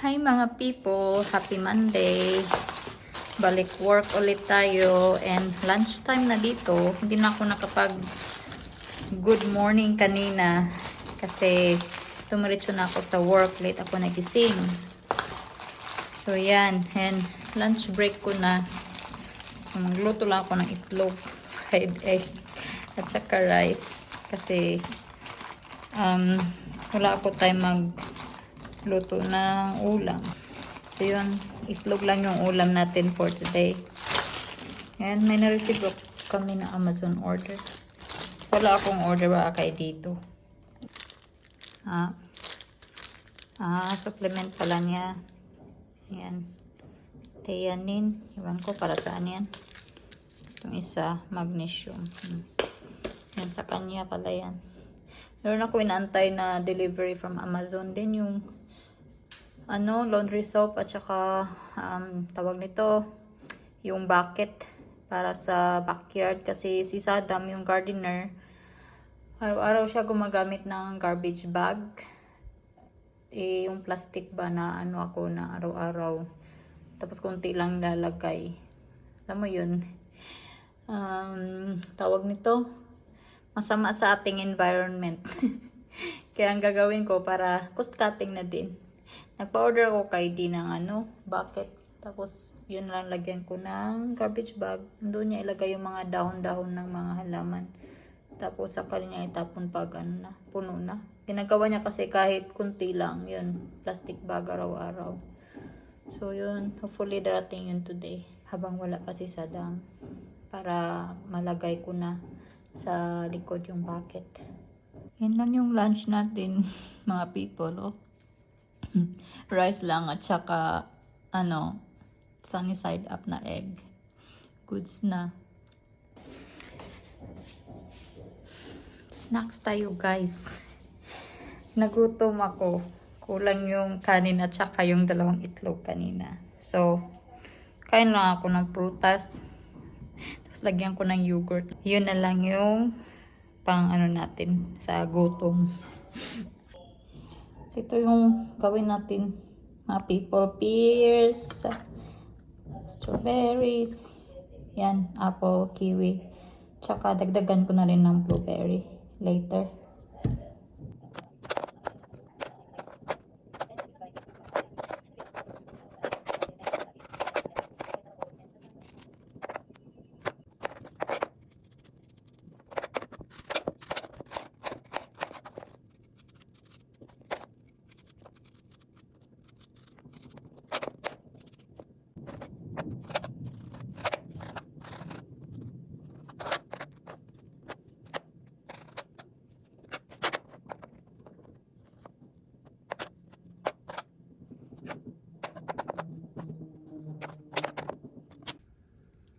Hi mga people, happy Monday. Balik work ulit tayo and lunchtime na dito. Hindi na ako nakapag good morning kanina kasi tumiretso na ako sa work, late ako nagising. So yan, and lunch break ko na. So magluto lang ako ng itlog, fried egg at saka rice kasi wala ako time magluto ng ulam. So yun, itlog lang yung ulam natin for today. And may na-receive kami ng Amazon order. Wala akong order ba kay dito. Supplement pala niya. Yan. Theanine. Iwan ko para saan yan. Itong isa, magnesium. Yan sa kanya pala yan. Meron ako inaantay na delivery from Amazon. Then yung laundry soap at saka tawag nito yung bucket para sa backyard kasi si Saddam yung gardener araw-araw siya gumagamit ng garbage bag yung plastic ba na ako na araw-araw tapos konti lang lalagay alam mo yun tawag nito masama sa ating environment kaya ang gagawin ko para cost cutting na din. Nagpa-order ako kay D ng bucket. Tapos, yun lang lagyan ko ng garbage bag. Doon niya ilagay yung mga dahon-dahon ng mga halaman. Tapos, saka niya itapon pag puno na. Ginagawa niya kasi kahit kunti lang. Yun, plastic bag araw-araw. So, yun. Hopefully, darating yun today. Habang wala pa si Saddam. Para malagay ko na sa likod yung bucket. Yan lang yung lunch natin, mga people, oh. Rice lang at saka sunny side up na egg. Goods na. Snacks tayo guys. Nagutom ako. Kulang yung kanin at saka yung dalawang itlog kanina. So, kain lang ako ng prutas. Tapos lagyan ko ng yogurt. Yun na lang yung pang natin sa gutom. So, ito yung gawin natin mga people. Pears, strawberries, yan, apple, kiwi. Tsaka dagdagan ko na rin ng blueberry later.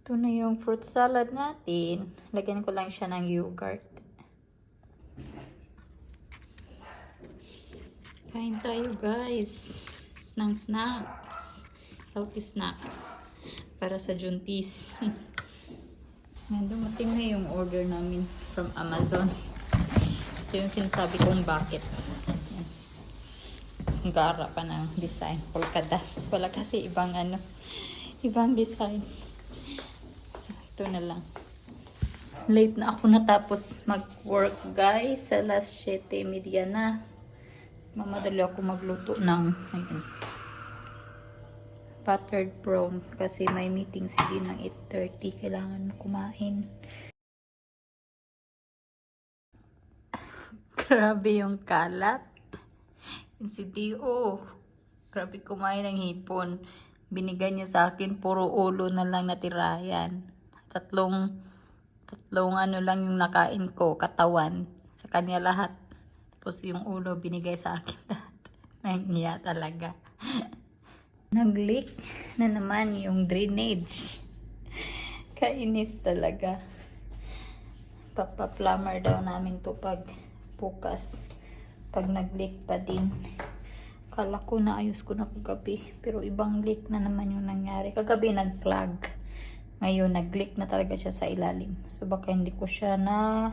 Ito na yung fruit salad natin. Lagyan ko lang siya ng yogurt. Kain tayo guys. Snacks. Healthy snacks. Para sa juntis. Dumating na yung order namin from Amazon. Ito yung sinasabi kong bucket. Ang gara pa ng design. Polka dot. Wala kasi ibang design. Ito na lang. Late na ako natapos mag-work guys. Alas 7:30 na. Mamadali ako magluto ng buttered prawn. Kasi may meeting si D ng 8:30. Kailangan kumain. Grabe yung kalat. Yung si D, grabe kumain ng hipon. Binigay niya sa akin. Puro ulo na lang natira yan. Tatlong lang yung nakain ko, katawan. Sa kanya lahat. Tapos yung ulo binigay sa akin lahat. Nahiya talaga. Nag-leak na naman yung drainage. Kainis talaga. Papa-plumber daw namin to pag bukas. Pag nag-leak pa din. Kala ko naayos ko na kagabi. Pero ibang leak na naman yung nangyari. Kagabi nag-clog. Ngayon, nag-leak na talaga siya sa ilalim. So, baka hindi ko siya na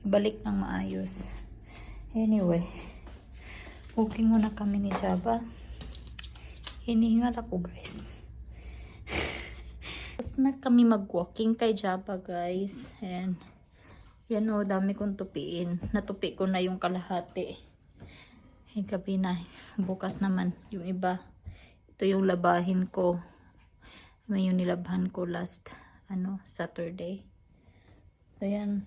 ibalik ng maayos. Anyway, cooking muna kami ni Java. Hinihingal ako, guys. Tapos na kami mag-walking kay Java, guys. And, yan o, dami kong tupiin. Natupi ko na yung kalahati. Ay, gabi na. Bukas naman yung iba. Ito yung labahin ko. May yung nilabhan ko last, Saturday. Ayan.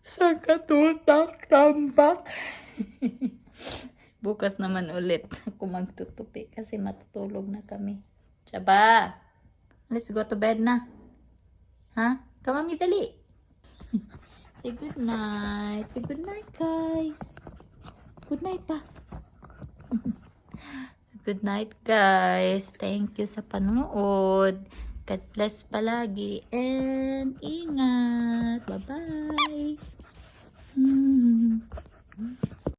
Sa katutak, tambak. Bukas naman ulit ako magtutupi kasi matutulog na kami. Chaba! Let's go to bed na. Ha? Kamami, dali. Say good night. Say good night, guys. Good night pa. Good night, guys. Thank you sa panonood. God bless palagi and ingat. Bye-bye.